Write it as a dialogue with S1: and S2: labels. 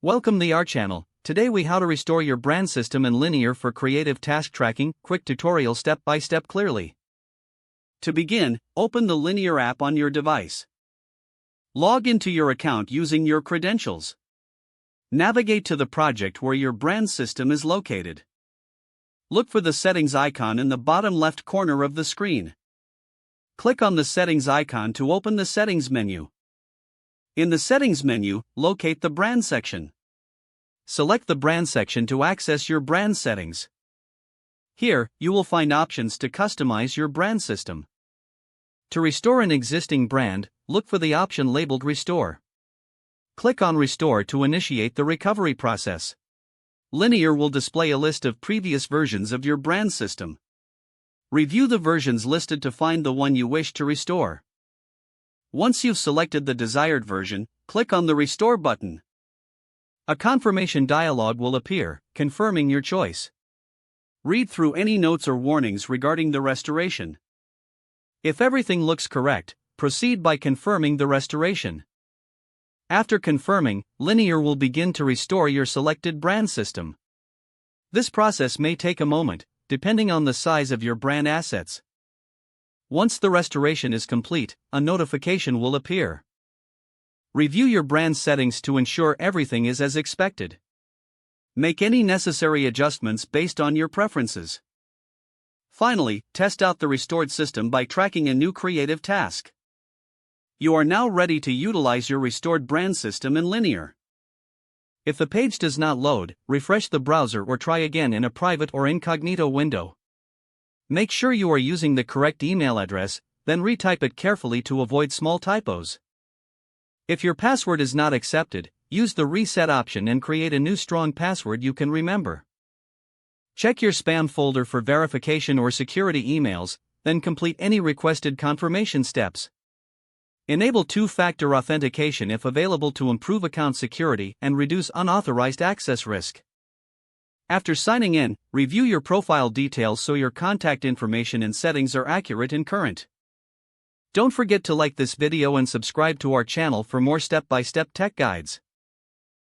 S1: Welcome to our channel. Today we how to restore your brand system in Linear for creative task tracking, quick tutorial step by step clearly. To begin, open the Linear app on your device. Log into your account using your credentials. Navigate to the project where your brand system is located. Look for the settings icon in the bottom left corner of the screen. Click on the settings icon to open the settings menu. In the settings menu, locate the brand section. Select the brand section to access your brand settings. Here, you will find options to customize your brand system. To restore an existing brand, look for the option labeled Restore. Click on Restore to initiate the recovery process. Linear will display a list of previous versions of your brand system. Review the versions listed to find the one you wish to restore. Once you've selected the desired version, click on the Restore button. A confirmation dialog will appear, confirming your choice. Read through any notes or warnings regarding the restoration. If everything looks correct, proceed by confirming the restoration. After confirming, Linear will begin to restore your selected brand system. This process may take a moment, depending on the size of your brand assets. Once the restoration is complete, a notification will appear. Review your brand settings to ensure everything is as expected. Make any necessary adjustments based on your preferences. Finally, test out the restored system by tracking a new creative task. You are now ready to utilize your restored brand system in Linear. If the page does not load, refresh the browser or try again in a private or incognito window. Make sure you are using the correct email address, then retype it carefully to avoid small typos. If your password is not accepted, use the reset option and create a new strong password you can remember. Check your spam folder for verification or security emails, then complete any requested confirmation steps. Enable two-factor authentication if available to improve account security and reduce unauthorized access risk. After signing in, review your profile details so your contact information and settings are accurate and current. Don't forget to like this video and subscribe to our channel for more step-by-step tech guides.